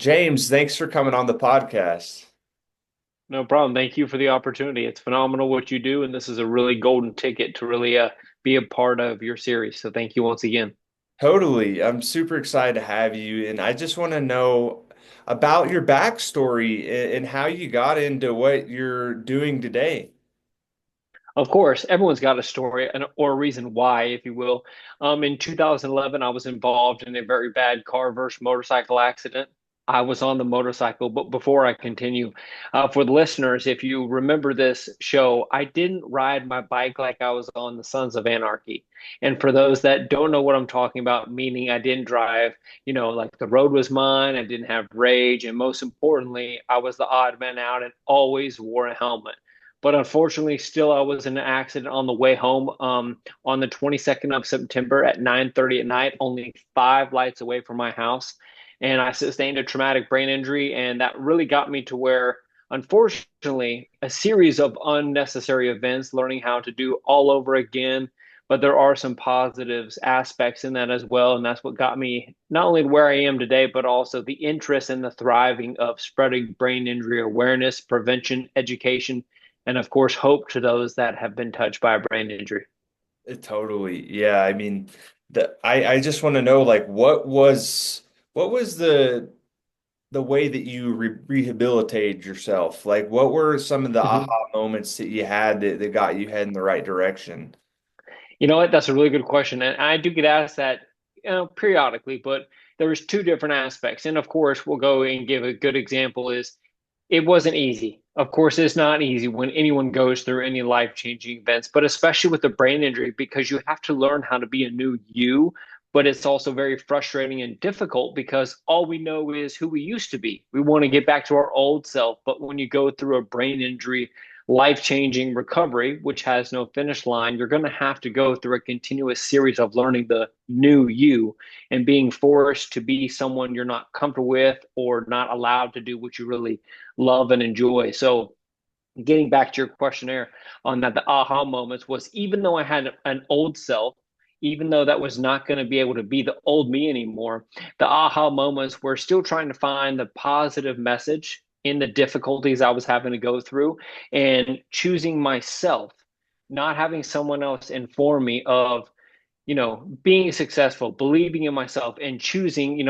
James, thanks for coming on the podcast. No problem. Thank you for the opportunity. It's phenomenal what you do, and this is a really golden ticket to really be a part of your series. So thank you once again. Totally. I'm super excited to have you. And I just want to know about your backstory and how you got into what you're doing today. Of course, everyone's got a story or a reason why, if you will. In 2011, I was involved in a very bad car versus motorcycle accident. I was on the motorcycle, but before I continue, for the listeners, if you remember this show, I didn't ride my bike like I was on the Sons of Anarchy. And for those that don't know what I'm talking about, meaning I didn't drive, like the road was mine, I didn't have rage, and most importantly, I was the odd man out and always wore a helmet. But unfortunately, still, I was in an accident on the way home on the 22nd of September at 9:30 at night, only 5 lights away from my house. And I sustained a traumatic brain injury. And that really got me to where, unfortunately, a series of unnecessary events, learning how to do all over again. But there are some positives aspects in that as well. And that's what got me not only where I am today, but also the interest in the thriving of spreading brain injury awareness, prevention, education, and of course, hope to those that have been touched by a brain injury. Totally. Yeah. I mean, I just want to know like what was the way that you rehabilitated yourself? Like what were some of the Mhm. aha moments that you had that got you heading the right direction? You know what? That's a really good question, and I do get asked that, periodically. But there's two different aspects, and of course, we'll go and give a good example. Is it wasn't easy. Of course, it's not easy when anyone goes through any life-changing events, but especially with a brain injury, because you have to learn how to be a new you. But it's also very frustrating and difficult because all we know is who we used to be. We want to get back to our old self. But when you go through a brain injury, life-changing recovery, which has no finish line, you're going to have to go through a continuous series of learning the new you and being forced to be someone you're not comfortable with or not allowed to do what you really love and enjoy. So, getting back to your questionnaire on that, the aha moments was even though I had an old self, even though that was not going to be able to be the old me anymore, the aha moments were still trying to find the positive message in the difficulties I was having to go through and choosing myself, not having someone else inform me of, being successful, believing in myself, and choosing,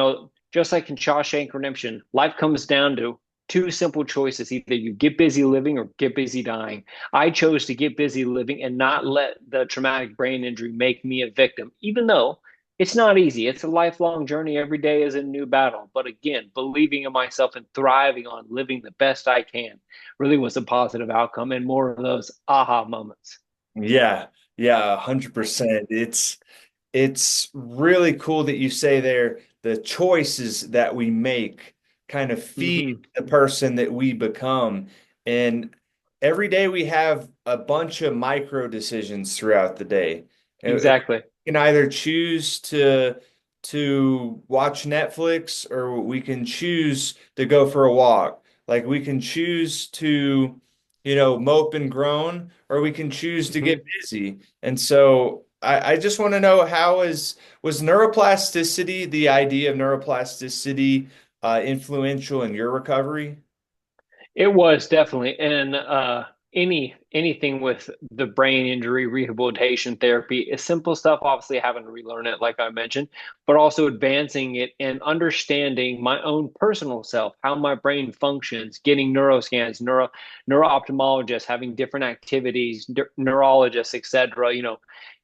just like in Shawshank Redemption, life comes down to two simple choices. Either you get busy living or get busy dying. I chose to get busy living and not let the traumatic brain injury make me a victim, even though it's not easy. It's a lifelong journey. Every day is a new battle. But again, believing in myself and thriving on living the best I can really was a positive outcome and more of those aha moments. Yeah. Yeah, 100%. It's really cool that you say there the choices that we make kind of feed Hmm. the person that we become. And every day we have a bunch of micro decisions throughout the day. And Exactly. we can either choose to watch Netflix or we can choose to go for a walk. Like we can choose to, mope and groan, or we can choose to get Mhm. busy. And so I just want to know was neuroplasticity, the idea of neuroplasticity, influential in your recovery? It was definitely, and anything with the brain injury rehabilitation therapy is simple stuff. Obviously, having to relearn it, like I mentioned, but also advancing it and understanding my own personal self, how my brain functions, getting neuroscans, neuro ophthalmologists, having different activities, neurologists, etc.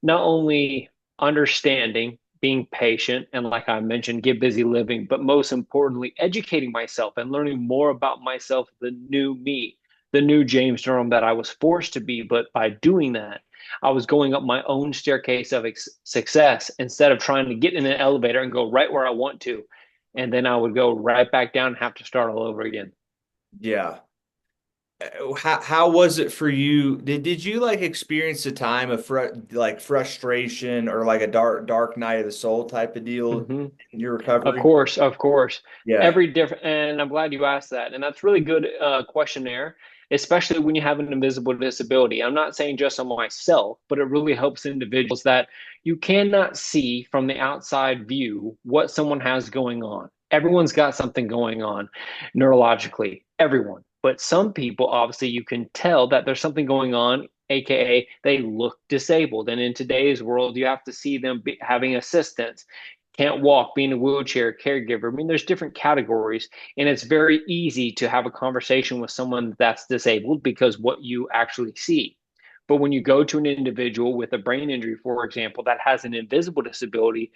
Not only understanding, being patient, and like I mentioned, get busy living, but most importantly, educating myself and learning more about myself, the new me, the new James Durham that I was forced to be. But by doing that, I was going up my own staircase of success instead of trying to get in an elevator and go right where I want to. And then I would go right back down and have to start all over again. Yeah. How was it for you? Did you like experience a time of like frustration or like a dark night of the soul type of deal Hmm. in your Of recovery? course, of course. Yeah. Every different, and I'm glad you asked that. And that's really good questionnaire, especially when you have an invisible disability. I'm not saying just on myself, but it really helps individuals that you cannot see from the outside view what someone has going on. Everyone's got something going on neurologically, everyone. But some people, obviously, you can tell that there's something going on, aka they look disabled. And in today's world, you have to see them having assistance, can't walk, being a wheelchair caregiver. I mean, there's different categories, and it's very easy to have a conversation with someone that's disabled because what you actually see. But when you go to an individual with a brain injury, for example, that has an invisible disability,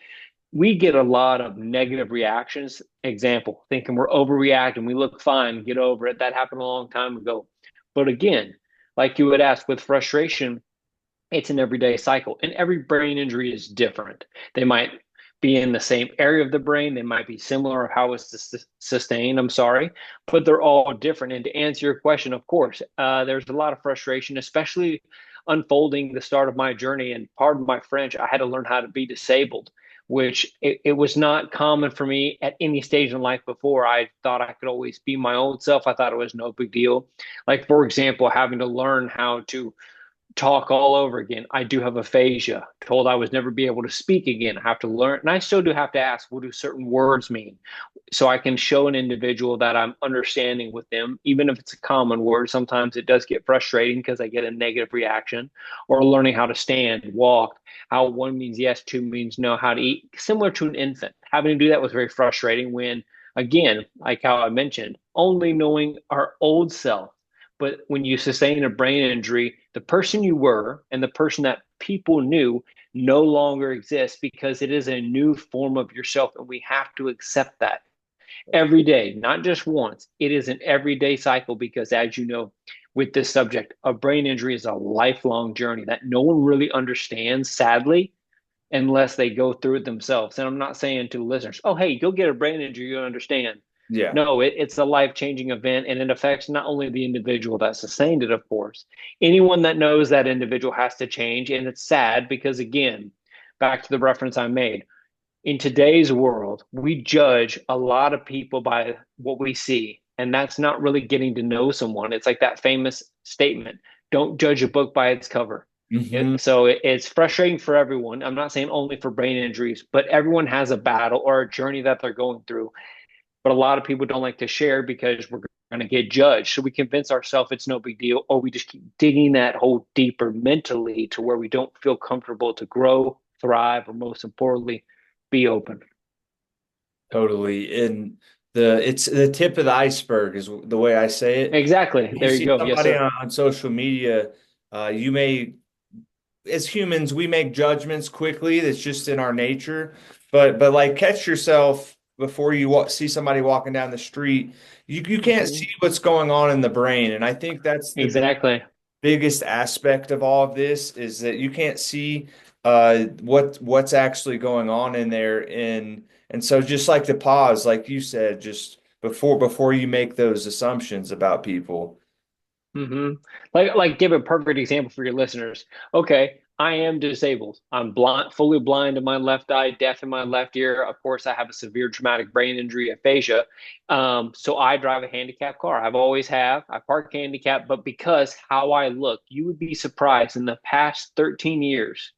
we get a lot of negative reactions. Example, thinking we're overreacting, we look fine, get over it. That happened a long time ago. But again, like you would ask with frustration, it's an everyday cycle, and every brain injury is different. They might be in the same area of the brain, they might be similar of how it's sustained. I'm sorry, but they're all different. And to answer your question, of course, there's a lot of frustration, especially unfolding the start of my journey. And pardon my French, I had to learn how to be disabled, which it was not common for me at any stage in life before. I thought I could always be my old self. I thought it was no big deal. Like, for example, having to learn how to talk all over again. I do have aphasia, told I was never be able to speak again. I have to learn, and I still do have to ask, what do certain words mean? So I can show an individual that I'm understanding with them, even if it's a common word. Sometimes it does get frustrating because I get a negative reaction, or learning how to stand, walk, how one means yes, two means no, how to eat, similar to an infant. Having to do that was very frustrating when, again, like how I mentioned, only knowing our old self. But when you sustain a brain injury, the person you were and the person that people knew no longer exists because it is a new form of yourself. And we have to accept that every day, not just once. It is an everyday cycle because, as you know, with this subject, a brain injury is a lifelong journey that no one really understands, sadly, unless they go through it themselves. And I'm not saying to listeners, oh, hey, go get a brain injury, you'll understand. Yeah. No, it's a life changing event, and it affects not only the individual that sustained it, of course, anyone that knows that individual has to change. And it's sad because, again, back to the reference I made, in today's world, we judge a lot of people by what we see, and that's not really getting to know someone. It's like that famous statement, don't judge a book by its cover. Hmm. It's frustrating for everyone. I'm not saying only for brain injuries, but everyone has a battle or a journey that they're going through. But a lot of people don't like to share because we're going to get judged. So we convince ourselves it's no big deal, or we just keep digging that hole deeper mentally to where we don't feel comfortable to grow, thrive, or most importantly, be open. Totally. And it's the tip of the iceberg is the way I say it. Exactly. If you There you see go. Yes, somebody sir. on social media, you may, as humans, we make judgments quickly. That's just in our nature. But like catch yourself before you see somebody walking down the street. You can't Hmm. see what's going on in the brain, and I think that's the Exactly. biggest aspect of all of this is that you can't see what's actually going on in there, and so just like the pause, like you said, just before you make those assumptions about people. Hmm. Like, give a perfect example for your listeners. Okay, I am disabled. I'm blind, fully blind in my left eye, deaf in my left ear. Of course, I have a severe traumatic brain injury, aphasia. So I drive a handicapped car. I've always have. I park handicapped, but because how I look, you would be surprised in the past 13 years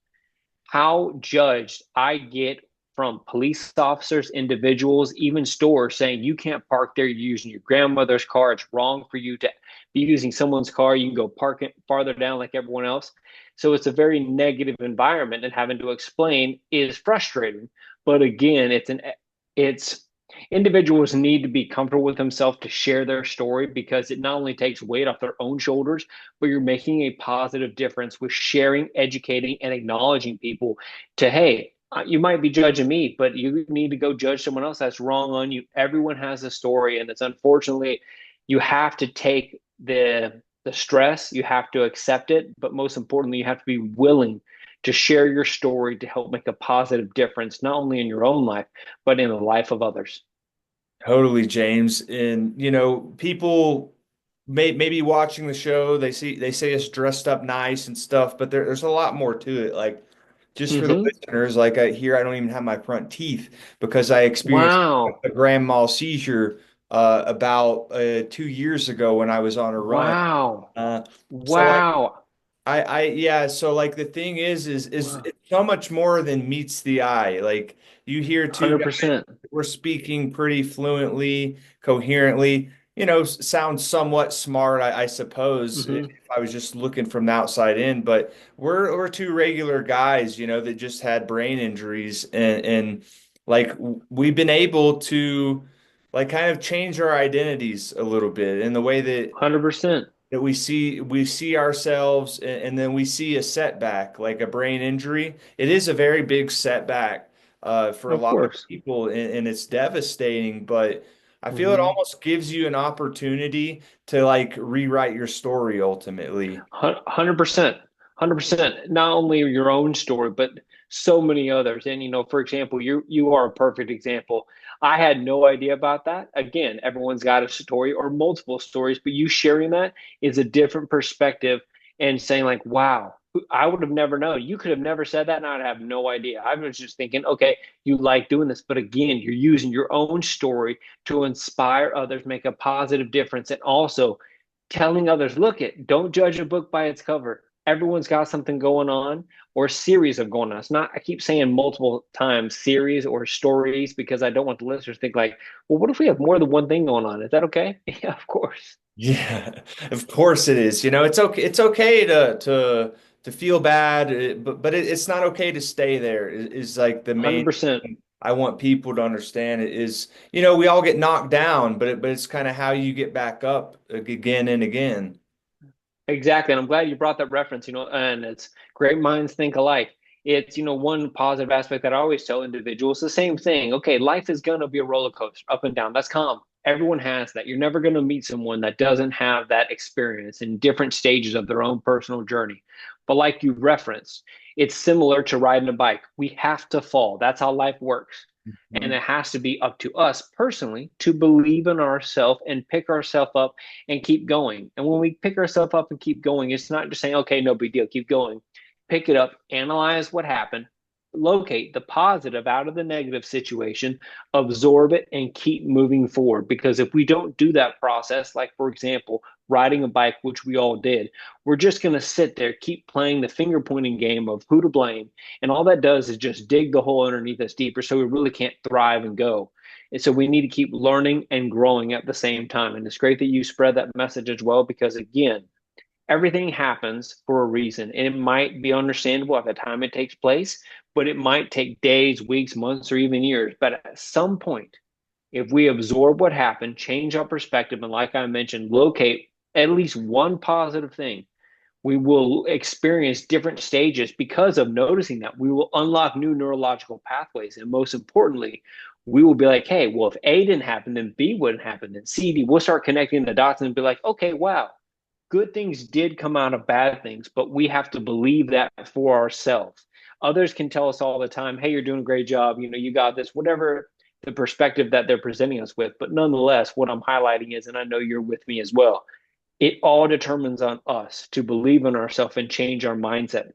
how judged I get from police officers, individuals, even stores saying you can't park there. You're using your grandmother's car. It's wrong for you to be using someone's car. You can go park it farther down like everyone else. So it's a very negative environment, and having to explain is frustrating. But again, it's individuals need to be comfortable with themselves to share their story because it not only takes weight off their own shoulders, but you're making a positive difference with sharing, educating, and acknowledging people to, hey, you might be judging me, but you need to go judge someone else that's wrong on you. Everyone has a story, and it's unfortunately you have to take the stress, you have to accept it, but most importantly, you have to be willing to share your story to help make a positive difference, not only in your own life, but in the life of others. Totally, James. And people maybe watching the show, they say us dressed up nice and stuff, but there's a lot more to it. Like just for the Hmm. listeners, like I don't even have my front teeth because I experienced Wow. a grand mal seizure about 2 years ago when I was on a run. Wow. Uh, so like Wow. Yeah, so like the thing is Wow. it's so much more than meets the eye. Like you hear two guys, 100%. we're speaking pretty fluently, coherently, sound somewhat smart, I suppose, if Hmm. I was just looking from the outside in, but we're two regular guys, that just had brain injuries and like we've been able to like kind of change our identities a little bit in the way that 100%. we see ourselves and then we see a setback like a brain injury. It is a very big setback for a Of lot of course. people and it's devastating, but I feel it Hmm. almost gives you an opportunity to like rewrite your story ultimately. 100%. 100%. Not only your own story, but so many others. And for example, you are a perfect example. I had no idea about that. Again, everyone's got a story or multiple stories, but you sharing that is a different perspective and saying like, wow, I would have never known. You could have never said that, and I'd have no idea. I was just thinking, okay, you like doing this, but again, you're using your own story to inspire others, make a positive difference, and also telling others, look it, don't judge a book by its cover. Everyone's got something going on or series of going on. It's not, I keep saying multiple times series or stories because I don't want the listeners to think like, well, what if we have more than one thing going on? Is that okay? Yeah, of course. Yeah, of course it is. It's okay. It's okay to feel bad, but it's not okay to stay there. Is like the main 100%. thing I want people to understand. It is, we all get knocked down, but it's kind of how you get back up again and again. Exactly. And I'm glad you brought that reference, and it's great minds think alike. It's, one positive aspect that I always tell individuals the same thing. Okay, life is going to be a roller coaster, up and down. That's common. Everyone has that. You're never going to meet someone that doesn't have that experience in different stages of their own personal journey. But like you referenced, it's similar to riding a bike. We have to fall. That's how life works. And Mhm. it has to be up to us personally to believe in ourselves and pick ourselves up and keep going. And when we pick ourselves up and keep going, it's not just saying, okay, no big deal, keep going. Pick it up, analyze what happened, locate the positive out of the negative situation, absorb it, and keep moving forward. Because if we don't do that process, like for example, riding a bike, which we all did, we're just going to sit there, keep playing the finger pointing game of who to blame. And all that does is just dig the hole underneath us deeper so we really can't thrive and go. And so we need to keep learning and growing at the same time. And it's great that you spread that message as well, because again, everything happens for a reason. And it might be understandable at the time it takes place, but it might take days, weeks, months, or even years. But at some point, if we absorb what happened, change our perspective, and like I mentioned, locate at least one positive thing, we will experience different stages because of noticing that. We will unlock new neurological pathways. And most importantly, we will be like, hey, well, if A didn't happen, then B wouldn't happen, then C, D. We'll start connecting the dots and be like, okay, wow, good things did come out of bad things, but we have to believe that for ourselves. Others can tell us all the time, hey, you're doing a great job, you got this, whatever the perspective that they're presenting us with. But nonetheless, what I'm highlighting is, and I know you're with me as well, it all determines on us to believe in ourselves and change our mindset,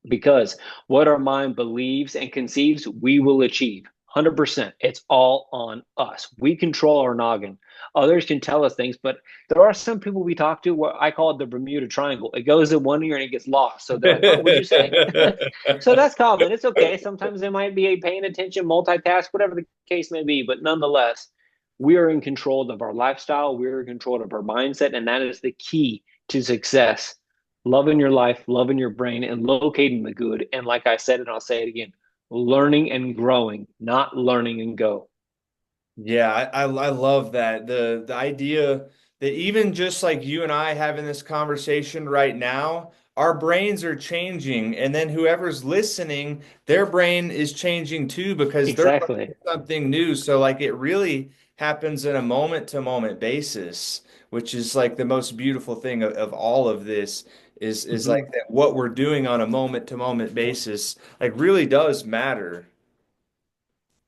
because what our mind believes and conceives, we will achieve. 100%. It's all on us. We control our noggin. Others can tell us things, but there are some people we talk to where I call it the Bermuda Triangle. It goes in one ear and it gets lost. So they're like, huh, what'd you say? So that's common. It's okay. Sometimes they might be paying attention, multitask, whatever the case may be. But nonetheless, we are in control of our lifestyle. We're in control of our mindset. And that is the key to success: loving your life, loving your brain, and locating the good. And like I said, and I'll say it again, learning and growing, not learning and go. Yeah, I love that. The idea that even just like you and I having this conversation right now, our brains are changing, and then whoever's listening, their brain is changing too because they're Exactly. learning something new. So like it really happens in a moment to moment basis, which is like the most beautiful thing of all of this is like Mm-hmm. that what we're doing on a moment to moment basis like really does matter.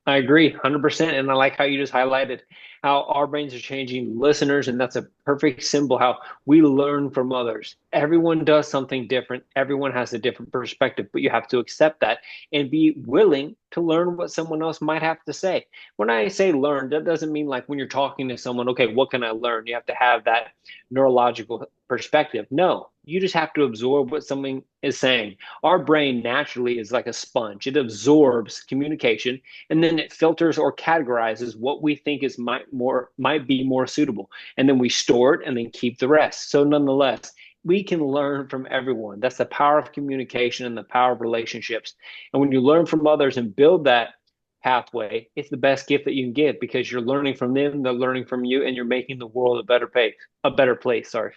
I agree 100%. And I like how you just highlighted how our brains are changing listeners. And that's a perfect symbol how we learn from others. Everyone does something different, everyone has a different perspective, but you have to accept that and be willing to learn what someone else might have to say. When I say learn, that doesn't mean like when you're talking to someone, okay, what can I learn? You have to have that neurological perspective. No, you just have to absorb what someone is saying. Our brain naturally is like a sponge. It absorbs communication and then it filters or categorizes what we think is might be more suitable. And then we store it and then keep the rest. So nonetheless, we can learn from everyone. That's the power of communication and the power of relationships. And when you learn from others and build that pathway, it's the best gift that you can give because you're learning from them, they're learning from you, and you're making the world a better place. Sorry.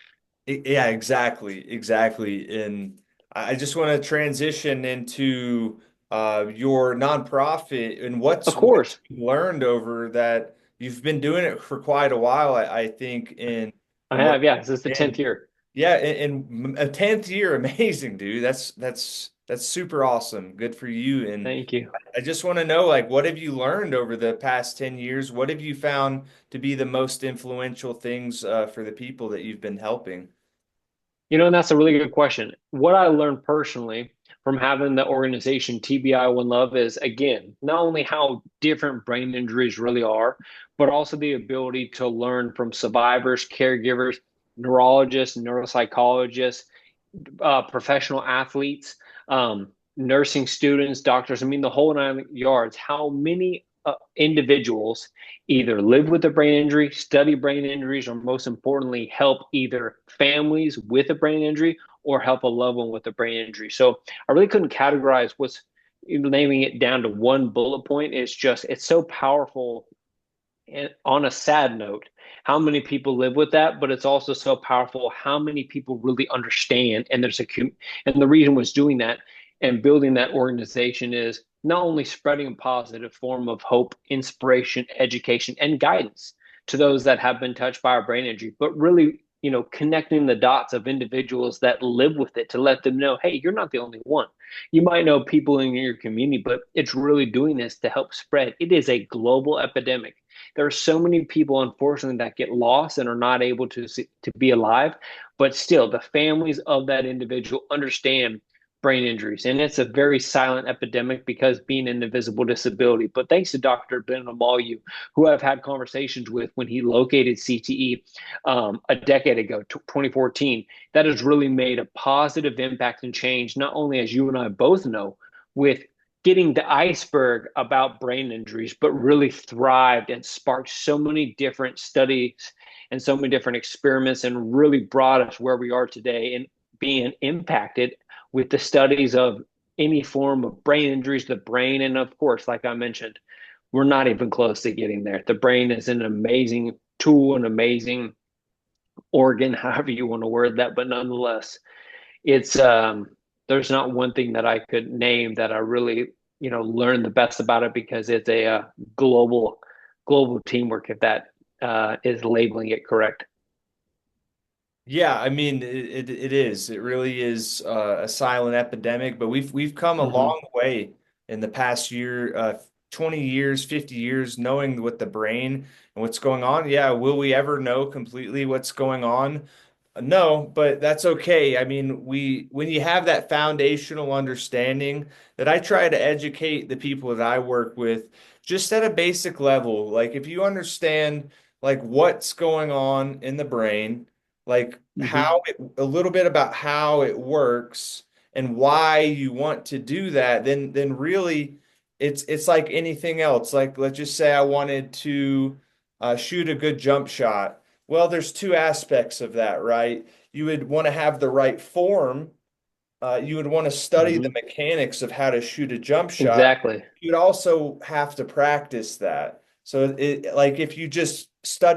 Yeah, exactly, exactly. And I just want to transition into your nonprofit and Of what course, you learned over that. You've been doing it for quite a while, I think, in I from what have. Yeah, this is the and 10th year. yeah, in a 10th year, amazing, dude. That's super awesome. Good for you. And Thank you. I just want to know, like, what have you learned over the past 10 years? What have you found to be the most influential things for the people that you've been helping? And that's a really good question. What I learned personally from having the organization TBI One Love is, again, not only how different brain injuries really are, but also the ability to learn from survivors, caregivers, neurologists, neuropsychologists, professional athletes, nursing students, doctors. I mean, the whole nine yards. How many individuals either live with a brain injury, study brain injuries, or most importantly, help either families with a brain injury or help a loved one with a brain injury. So I really couldn't categorize what's naming it down to one bullet point. It's so powerful. And on a sad note, how many people live with that, but it's also so powerful how many people really understand. And the reason was doing that and building that organization is not only spreading a positive form of hope, inspiration, education, and guidance to those that have been touched by a brain injury, but really, connecting the dots of individuals that live with it to let them know, hey, you're not the only one. You might know people in your community, but it's really doing this to help spread. It is a global epidemic. There are so many people, unfortunately, that get lost and are not able to be alive, but still, the families of that individual understand brain injuries, and it's a very silent epidemic because being an invisible disability. But thanks to Dr. Ben Amalu, who I've had conversations with when he located CTE a decade ago, 2014, that has really made a positive impact and change, not only as you and I both know, with getting the iceberg about brain injuries, but really thrived and sparked so many different studies and so many different experiments and really brought us where we are today and being impacted with the studies of any form of brain injuries, the brain. And of course, like I mentioned, we're not even close to getting there. The brain is an amazing tool, an amazing organ, however you want to word that, but nonetheless, it's there's not one thing that I could name that I really learned the best about it because it's a global teamwork, if that is labeling it correct. Yeah, I mean it is. It really is a silent epidemic, but we've come a Hmm. long way in the past year, 20 years, 50 years, knowing what the brain and what's going on. Yeah, will we ever know completely what's going on? No, but that's okay. I mean, when you have that foundational understanding that I try to educate the people that I work with just at a basic level, like if you understand like what's going on in the brain, like Hmm. a little bit about how it works and why you want to do that, then really it's like anything else. Like let's just say I wanted to shoot a good jump shot. Well, there's two aspects of that, right? You would want to have the right form. You would want to study the Hmm. mechanics of how to shoot a jump shot. Exactly. You'd also have to practice that. So like if you just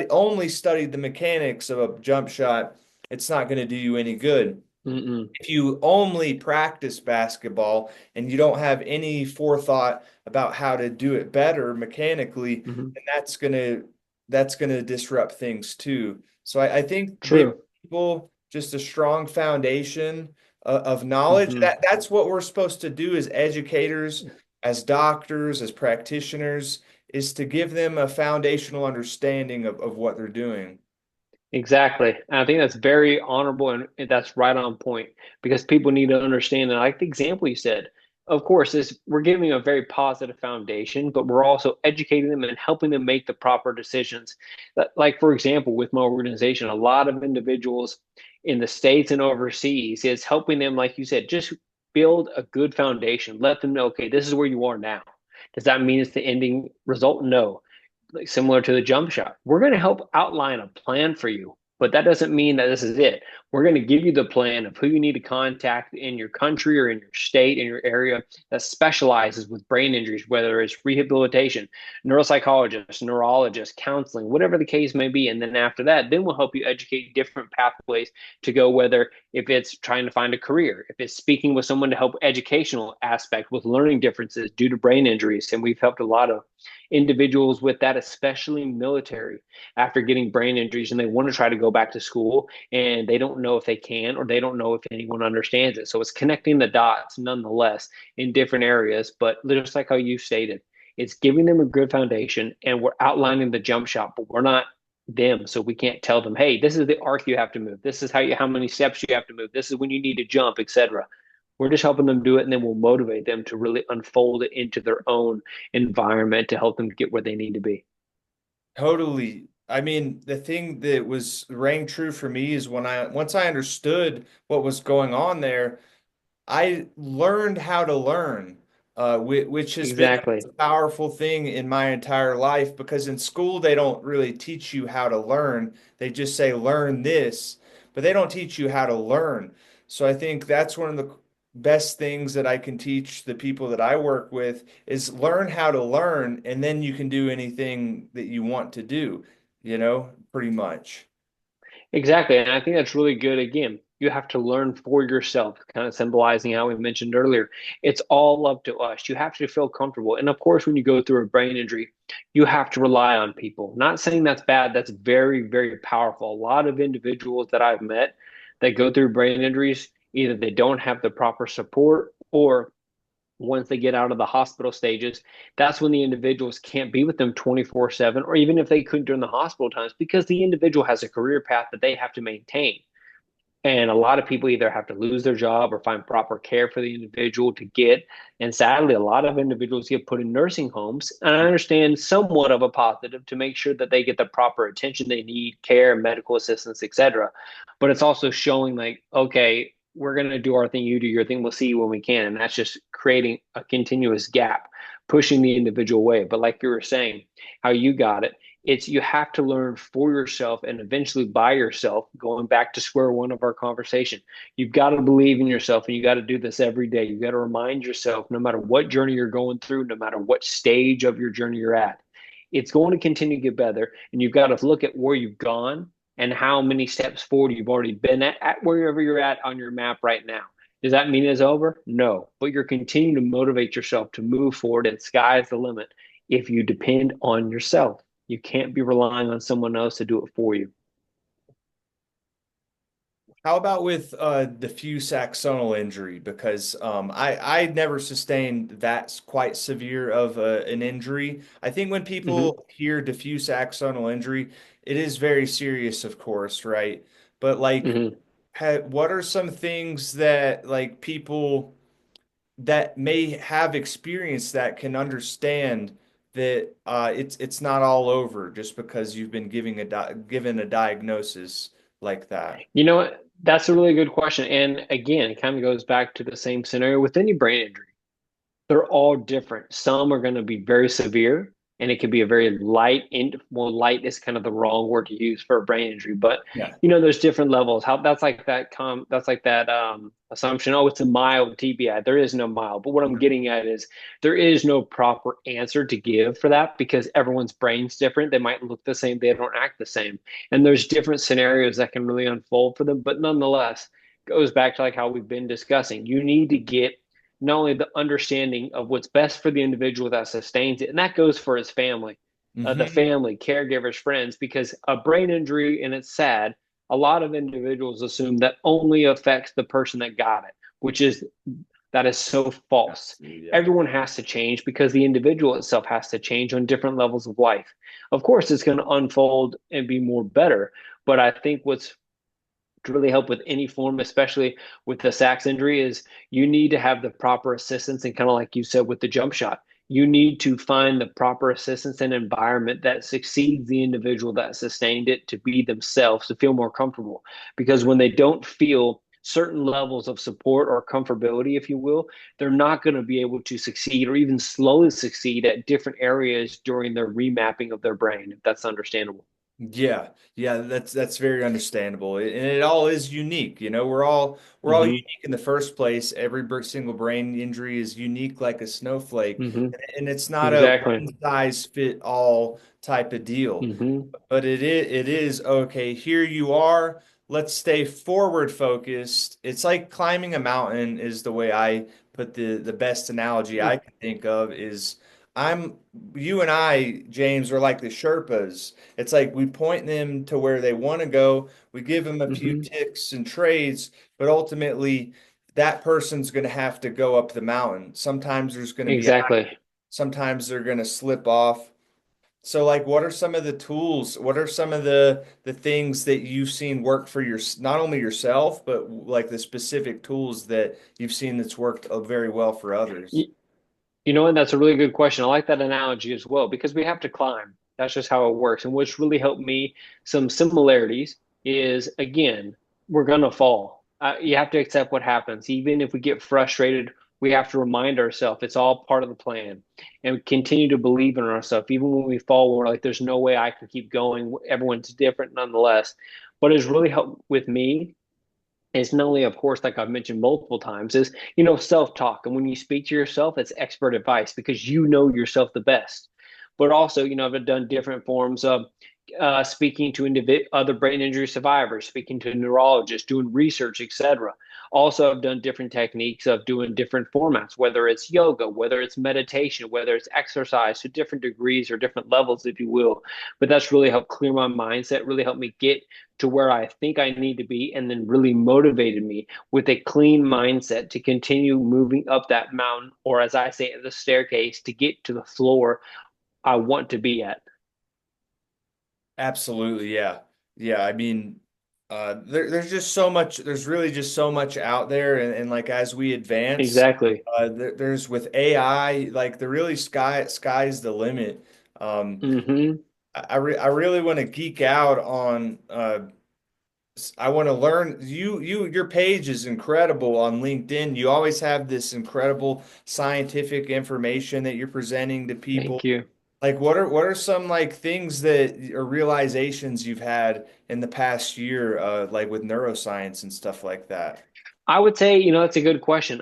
only studied the mechanics of a jump shot, it's not going to do you any good. Mm-mm. If you only practice basketball and you don't have any forethought about how to do it better mechanically, Hmm. then that's gonna disrupt things too. So I think giving True. people just a strong foundation of knowledge, Hmm. that's what we're supposed to do as educators, as doctors, as practitioners, is to give them a foundational understanding of what they're doing. Exactly. And I think that's very honorable and that's right on point because people need to understand. And like the example you said, of course, is we're giving a very positive foundation, but we're also educating them and helping them make the proper decisions. Like, for example, with my organization, a lot of individuals in the States and overseas is helping them, like you said, just build a good foundation. Let them know, okay, this is where you are now. Does that mean it's the ending result? No. Like similar to the jump shot, we're going to help outline a plan for you, but that doesn't mean that this is it. We're going to give you the plan of who you need to contact in your country or in your state, in your area that specializes with brain injuries, whether it's rehabilitation, neuropsychologists, neurologists, counseling, whatever the case may be. And then after that, then we'll help you educate different pathways to go, whether if it's trying to find a career, if it's speaking with someone to help educational aspect with learning differences due to brain injuries. And we've helped a lot of individuals with that, especially military, after getting brain injuries and they want to try to go back to school and they don't know if they can or they don't know if anyone understands it. So it's connecting the dots nonetheless in different areas. But just like how you stated, it's giving them a good foundation and we're outlining the jump shot, but we're not them. So we can't tell them, hey, this is the arc you have to move. This is how many steps you have to move. This is when you need to jump, etc. We're just helping them do it, and then we'll motivate them to really unfold it into their own environment to help them get where they need to be. Totally. I mean, the thing that was rang true for me is once I understood what was going on there, I learned how to learn, which has been Exactly. a powerful thing in my entire life because in school they don't really teach you how to learn. They just say learn this, but they don't teach you how to learn. So I think that's one of the best things that I can teach the people that I work with is learn how to learn, and then you can do anything that you want to do, pretty much. Exactly. And I think that's really good. Again, you have to learn for yourself, kind of symbolizing how we mentioned earlier. It's all up to us. You have to feel comfortable. And of course, when you go through a brain injury, you have to rely on people. Not saying that's bad, that's very, very powerful. A lot of individuals that I've met that go through brain injuries, either they don't have the proper support or once they get out of the hospital stages, that's when the individuals can't be with them 24/7, or even if they couldn't during the hospital times, because the individual has a career path that they have to maintain. And a lot of people either have to lose their job or find proper care for the individual to get. And sadly, a lot of individuals get put in nursing homes. And I understand somewhat of a positive to make sure that they get the proper attention they need, care, medical assistance, etc. But it's also showing like, okay, we're going to do our thing, you do your thing, we'll see you when we can. And that's just creating a continuous gap, pushing the individual away. But like you were saying, how you got it, it's you have to learn for yourself and eventually by yourself, going back to square one of our conversation. You've got to believe in yourself and you got to do this every day. You got to remind yourself, no matter what journey you're going through, no matter what stage of your journey you're at, it's going to continue to get better. And you've got to look at where you've gone and how many steps forward you've already been at wherever you're at on your map right now. Does that mean it's over? No, but you're continuing to motivate yourself to move forward, and sky's the limit if you depend on yourself. You can't be relying on someone else to do it for you. How about with diffuse axonal injury? Because I never sustained that quite severe of an injury. I think when Mm-hmm. people hear diffuse axonal injury, it is very serious, of course, right? But like, Mm-hmm. what are some things that like people that may have experienced that can understand that it's not all over just because you've been given a diagnosis like that? You know what? That's a really good question. And again, it kind of goes back to the same scenario with any brain injury. They're all different. Some are going to be very severe, and it can be a very light. Well, light is kind of the wrong word to use for a brain injury, but Yeah. there's different levels. How that's like that. That's like that assumption. Oh, it's a mild TBI. There is no mild. But what I'm getting at is there is no proper answer to give for that because everyone's brain's different. They might look the same. They don't act the same, and there's different scenarios that can really unfold for them. But nonetheless, goes back to like how we've been discussing. You need to get not only the understanding of what's best for the individual that sustains it, and that goes for his family, the Hmm. family, caregivers, friends, because a brain injury, and it's sad, a lot of individuals assume that only affects the person that got it, which is that is so false. Yeah. Everyone has to change because the individual itself has to change on different levels of life. Of course, it's going to unfold and be more better, but I think what's to really help with any form, especially with the sax injury, is you need to have the proper assistance and kind of like you said with the jump shot. You need to find the proper assistance and environment that succeeds the individual that sustained it to be themselves, to feel more comfortable. Because when they don't feel certain levels of support or comfortability, if you will, they're not going to be able to succeed or even slowly succeed at different areas during their remapping of their brain, if that's understandable. Yeah, yeah, that's very understandable. And it all is unique. We're all Hmm. unique in the first place. Every single brain injury is unique like a snowflake. Hmm. And it's not a Exactly. one size fit all type of deal. Hmm. But it is okay, here you are. Let's stay forward focused. It's like climbing a mountain is the way I put the best analogy I can think of is I'm you and I, James, are like the Sherpas. It's like we point them to where they want to go. We give them a few Hmm. ticks and trades, but ultimately that person's going to have to go up the mountain. Sometimes there's going to be, Exactly. sometimes they're going to slip off. So like what are some of the tools? What are some of the things that you've seen work for your not only yourself, but like the specific tools that you've seen that's worked very well for others? You know, and that's a really good question. I like that analogy as well because we have to climb. That's just how it works. And what's really helped me, some similarities is again, we're gonna fall. You have to accept what happens. Even if we get frustrated, we have to remind ourselves it's all part of the plan and continue to believe in ourselves. Even when we fall, we're like, there's no way I can keep going. Everyone's different nonetheless. But it's really helped with me is not only, of course, like I've mentioned multiple times, is self-talk. And when you speak to yourself, it's expert advice because you know yourself the best. But also, I've done different forms of speaking to other brain injury survivors, speaking to neurologists, doing research, etc. Also, I've done different techniques of doing different formats, whether it's yoga, whether it's meditation, whether it's exercise to different degrees or different levels, if you will. But that's really helped clear my mindset, really helped me get to where I think I need to be, and then really motivated me with a clean mindset to continue moving up that mountain, or as I say, the staircase to get to the floor I want to be at. Absolutely, yeah. Yeah, I mean, there's just so much, there's really just so much out there. And like as we advance, Exactly. there's with AI, like the really sky's the limit. Um, Hmm. I really want to geek out on I want to learn your page is incredible on LinkedIn. You always have this incredible scientific information that you're presenting to Thank people. you. Like what are some like things that or realizations you've had in the past year, like with neuroscience and stuff like that? I would say, that's a good question.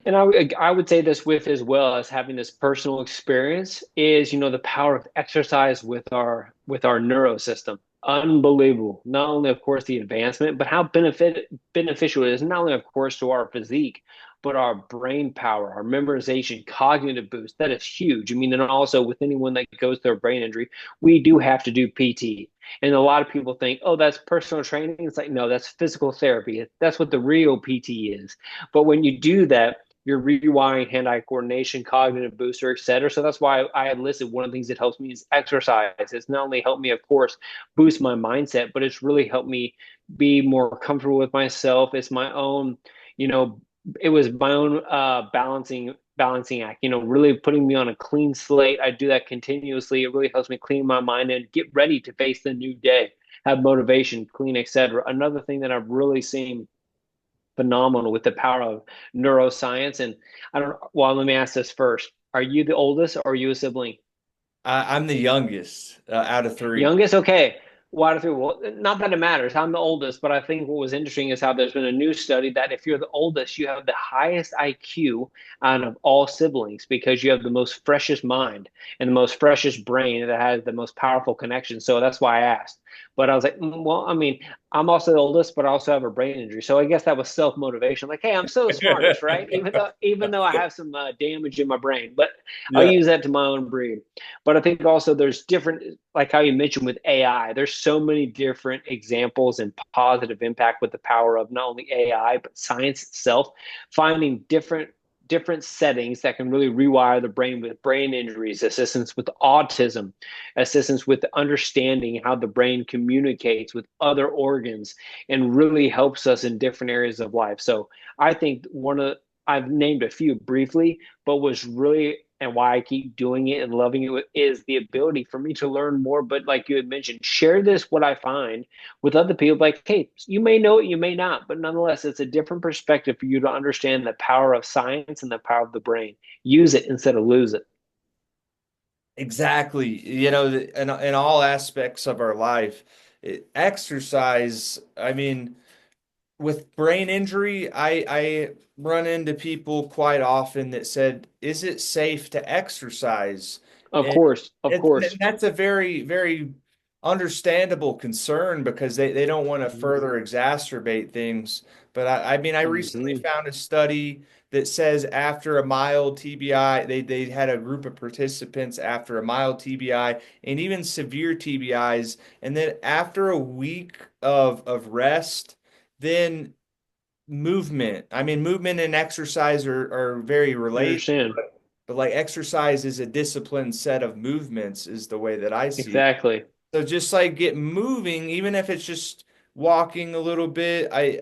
And I would say this with as well as having this personal experience is, the power of exercise with our neuro system. Unbelievable. Not only, of course, the advancement, but how beneficial it is, not only, of course, to our physique, but our brain power, our memorization, cognitive boost. That is huge. I mean, and also with anyone that goes through a brain injury, we do have to do PT. And a lot of people think, oh, that's personal training. It's like, no, that's physical therapy. That's what the real PT is. But when you do that, you're rewiring hand-eye coordination, cognitive booster, et cetera. So that's why I had listed one of the things that helps me is exercise. It's not only helped me, of course, boost my mindset, but it's really helped me be more comfortable with myself. It's my own, you know, it was my own balancing act, really putting me on a clean slate. I do that continuously. It really helps me clean my mind and get ready to face the new day, have motivation, clean, et cetera. Another thing that I've really seen phenomenal with the power of neuroscience. And I don't, well, let me ask this first. Are you the oldest or are you a sibling? I'm the youngest out of three. Youngest? Okay. Why do three? Well, not that it matters. I'm the oldest, but I think what was interesting is how there's been a new study that if you're the oldest, you have the highest IQ out of all siblings because you have the most freshest mind and the most freshest brain that has the most powerful connection. So that's why I asked. But I was like, well, I mean, I'm also the oldest, but I also have a brain injury. So I guess that was self-motivation. Like, hey, I'm still the smartest, right? Even though I have some damage in my brain, but I'll Yeah. use that to my own breed. But I think also there's different, like how you mentioned with AI, there's so many different examples and positive impact with the power of not only AI, but science itself, finding different settings that can really rewire the brain with brain injuries, assistance with autism, assistance with understanding how the brain communicates with other organs and really helps us in different areas of life. So I think one of I've named a few briefly, but was really and why I keep doing it and loving it is the ability for me to learn more. But like you had mentioned, share this what I find with other people. Like, hey, you may know it, you may not, but nonetheless, it's a different perspective for you to understand the power of science and the power of the brain. Use it instead of lose it. Exactly. In all aspects of our life, exercise, I mean, with brain injury, I run into people quite often that said, "Is it safe to exercise?" Of And, course, of and course. that's a very, very understandable concern because they don't want to Hmm. further exacerbate things. But I mean, I recently Hmm. found a study that says after a mild TBI, they had a group of participants after a mild TBI and even severe TBIs, and then after a week of rest then movement. I mean, movement and exercise are very I related, understand. but like exercise is a disciplined set of movements, is the way that I see it. Exactly. So just like get moving, even if it's just walking a little bit. I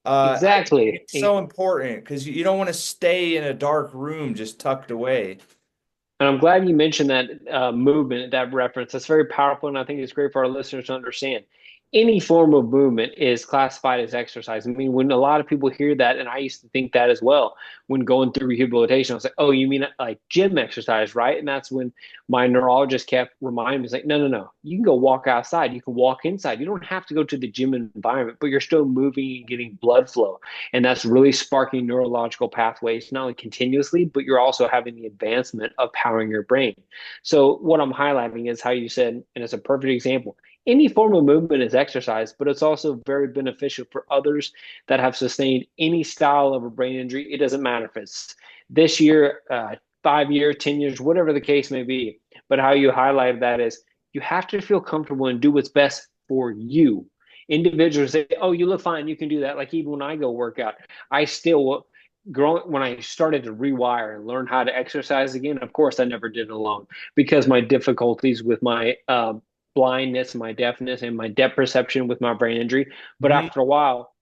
think Exactly. it's so important because you don't want to stay in a dark room just tucked away. And I'm glad you mentioned that movement, that reference. That's very powerful, and I think it's great for our listeners to understand. Any form of movement is classified as exercise. I mean, when a lot of people hear that, and I used to think that as well when going through rehabilitation, I was like, "Oh, you mean like gym exercise, right?" And that's when my neurologist kept reminding me, "It's like, no, no, no. You can go walk outside. You can walk inside. You don't have to go to the gym environment, but you're still moving and getting blood flow, and that's really sparking neurological pathways, not only continuously, but you're also having the advancement of powering your brain." So, what I'm highlighting is how you said, and it's a perfect example. Any form of movement is exercise, but it's also very beneficial for others that have sustained any style of a brain injury. It doesn't matter if it's this year, 5 years, 10 years, whatever the case may be. But how you highlight that is you have to feel comfortable and do what's best for you. Individuals say, "Oh, you look fine, you can do that." Like even when I go work out, I still growing when I started to rewire and learn how to exercise again. Of course, I never did it alone because my difficulties with my blindness, my deafness, and my depth perception with my brain injury. But Mhm. after a while,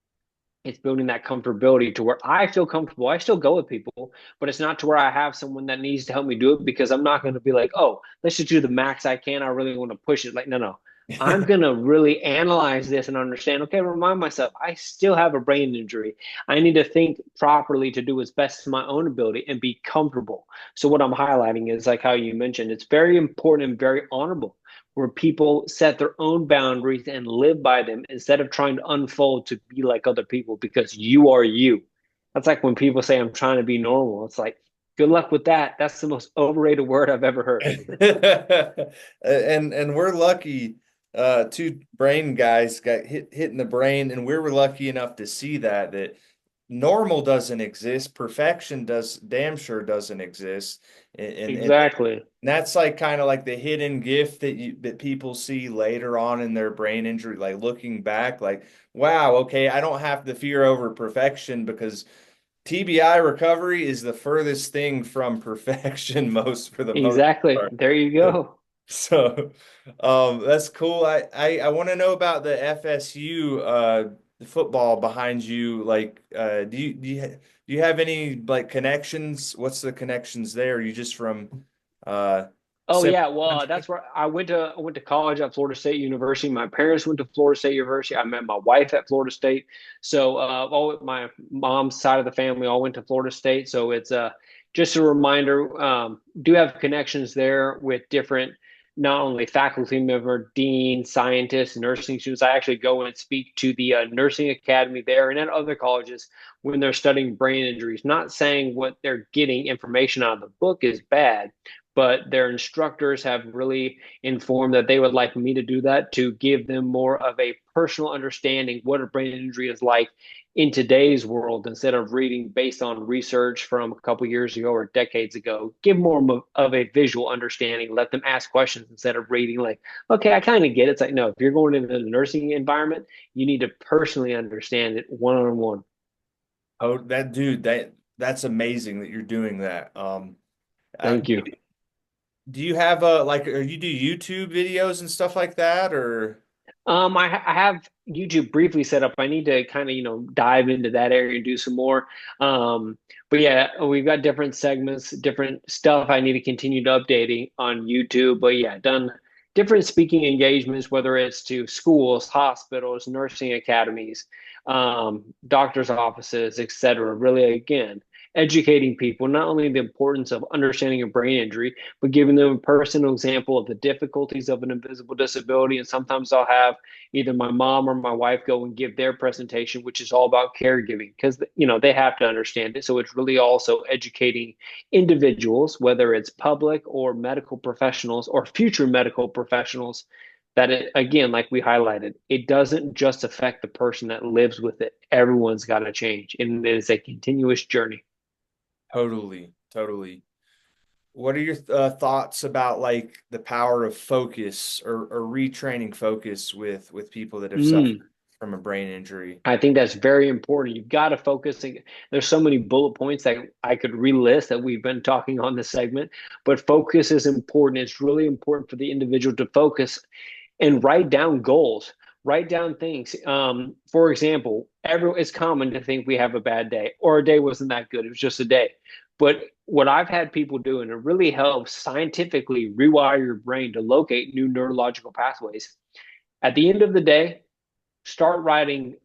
it's building that comfortability to where I feel comfortable. I still go with people, but it's not to where I have someone that needs to help me do it because I'm not going to be like, "Oh, let's just do the max I can. I really want to push it." Like, no, no. I'm going to really analyze this and understand, okay, remind myself, I still have a brain injury. I need to think properly to do what's best to my own ability and be comfortable. So, what I'm highlighting is like how you mentioned, it's very important and very honorable where people set their own boundaries and live by them instead of trying to unfold to be like other people because you are you. That's like when people say, "I'm trying to be normal." It's like, good luck with that. That's the most overrated word I've ever heard. And we're lucky, two brain guys got hit in the brain, and we were lucky enough to see that normal doesn't exist, perfection does damn sure doesn't exist, and Exactly. that's like kind of like the hidden gift that people see later on in their brain injury, like looking back, like, wow, okay, I don't have to fear over perfection because TBI recovery is the furthest thing from perfection most for the most Exactly. part. There you go. So, that's cool. I want to know about the FSU the football behind you. Like, do you have any like connections? What's the connections there? Are you just from uh Oh Central yeah, well, that's Country? where I went to college at Florida State University. My parents went to Florida State University. I met my wife at Florida State. So all my mom's side of the family all went to Florida State. So it's just a reminder. Do have connections there with different not only faculty member, dean, scientists, nursing students. I actually go and speak to the nursing academy there and at other colleges when they're studying brain injuries. Not saying what they're getting information out of the book is bad, but their instructors have really informed that they would like me to do that to give them more of a personal understanding what a brain injury is like in today's world instead of reading based on research from a couple years ago or decades ago. Give more of a visual understanding. Let them ask questions instead of reading like, okay, I kind of get it. It's like, no, if you're going into the nursing environment, you need to personally understand it one on one. Oh, that dude, that's amazing that you're doing that. Thank you. Do you have like, or you do YouTube videos and stuff like that, or? I have YouTube briefly set up. I need to kind of, dive into that area and do some more. But yeah, we've got different segments, different stuff I need to continue to updating on YouTube. But yeah, done different speaking engagements, whether it's to schools, hospitals, nursing academies, doctors' offices, etc. Really, again, educating people not only the importance of understanding a brain injury, but giving them a personal example of the difficulties of an invisible disability. And sometimes I'll have either my mom or my wife go and give their presentation, which is all about caregiving, because they have to understand it. So it's really also educating individuals, whether it's public or medical professionals or future medical professionals, that it, again, like we highlighted, it doesn't just affect the person that lives with it. Everyone's got to change, and it is a continuous journey. Totally, totally. What are your thoughts about like the power of focus or retraining focus with people that have suffered Mm. from a brain injury? I think that's very important. You've got to focus. There's so many bullet points that I could relist that we've been talking on this segment, but focus is important. It's really important for the individual to focus and write down goals, write down things. For example, it's common to think we have a bad day or a day wasn't that good. It was just a day. But what I've had people do, and it really helps scientifically rewire your brain to locate new neurological pathways. At the end of the day, start writing,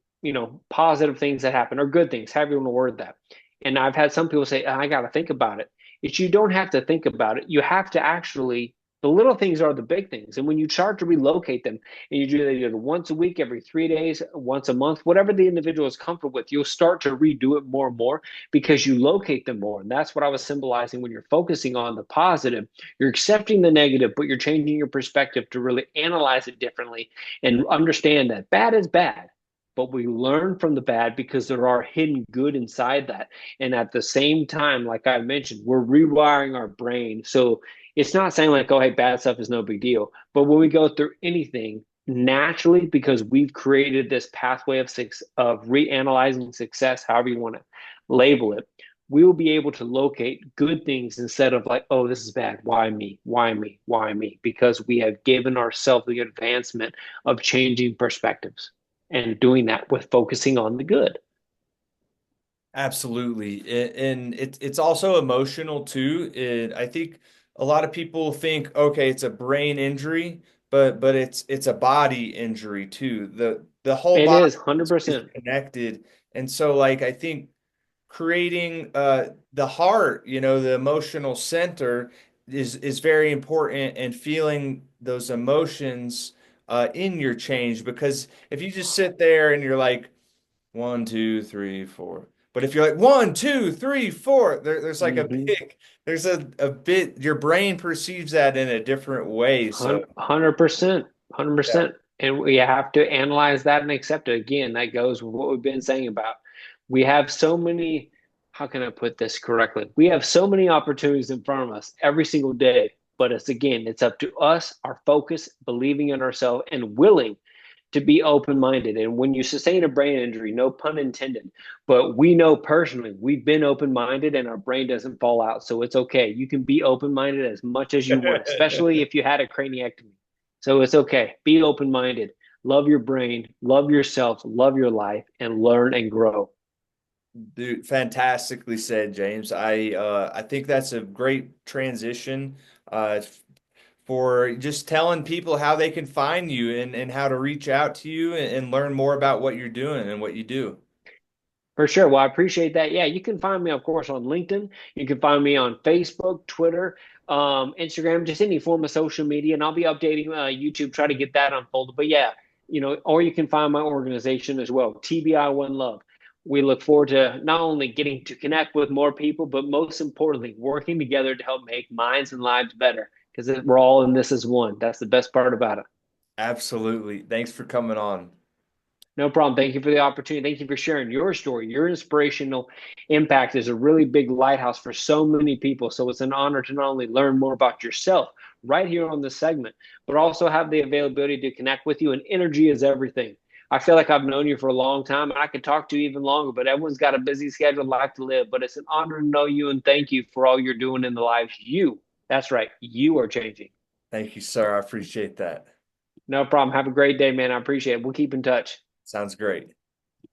positive things that happen or good things, however you want to word that. And I've had some people say, I got to think about it. It's you don't have to think about it. You have to actually, the little things are the big things. And when you start to relocate them and you do that either once a week, every 3 days, once a month, whatever the individual is comfortable with, you'll start to redo it more and more because you locate them more. And that's what I was symbolizing when you're focusing on the positive. You're accepting the negative, but you're changing your perspective to really analyze it differently and understand that bad is bad, but we learn from the bad because there are hidden good inside that. And at the same time, like I mentioned, we're rewiring our brain. So it's not saying like, oh, hey, bad stuff is no big deal. But when we go through anything, naturally, because we've created this pathway of reanalyzing success, however you want to label it, we will be able to locate good things instead of like, oh, this is bad. Why me? Why me? Why me? Because we have given ourselves the advancement of changing perspectives and doing that with focusing on the good. Absolutely. And it's also emotional too. I think a lot of people think, okay, it's a brain injury, but it's a body injury too. The whole It body is is 100%. connected. And so like I think creating the heart, the emotional center is very important, and feeling those emotions in your change, because if you just sit there and you're like 1, 2, 3, 4. But if you're like 1, 2, 3, 4, there's like a Mm-hmm. big, there's a bit, your brain perceives that in a different way. So 100%. yeah, 100%. And we have to analyze that and accept it. Again, that goes with what we've been saying about we have so many, how can I put this correctly? We have so many opportunities in front of us every single day. But it's up to us, our focus, believing in ourselves, and willing to be open minded. And when you sustain a brain injury, no pun intended, but we know personally we've been open minded and our brain doesn't fall out. So it's okay. You can be open minded as much as you want, especially if you had a craniectomy. So it's okay. Be open minded. Love your brain, love yourself, love your life, and learn and grow. dude, fantastically said, James. I think that's a great transition for just telling people how they can find you and how to reach out to you and learn more about what you're doing and what you do. For sure. Well, I appreciate that. Yeah, you can find me, of course, on LinkedIn. You can find me on Facebook, Twitter, Instagram, just any form of social media. And I'll be updating YouTube, try to get that unfolded. But yeah, or you can find my organization as well, TBI One Love. We look forward to not only getting to connect with more people, but most importantly, working together to help make minds and lives better because we're all in this as one. That's the best part about it. Absolutely. Thanks for coming on. No problem. Thank you for the opportunity. Thank you for sharing your story. Your inspirational impact is a really big lighthouse for so many people. So it's an honor to not only learn more about yourself right here on this segment, but also have the availability to connect with you. And energy is everything. I feel like I've known you for a long time and I could talk to you even longer, but everyone's got a busy schedule, life to live. But it's an honor to know you and thank you for all you're doing in the lives that's right, you are changing. Thank you, sir. I appreciate that. No problem. Have a great day, man. I appreciate it. We'll keep in touch. Sounds great.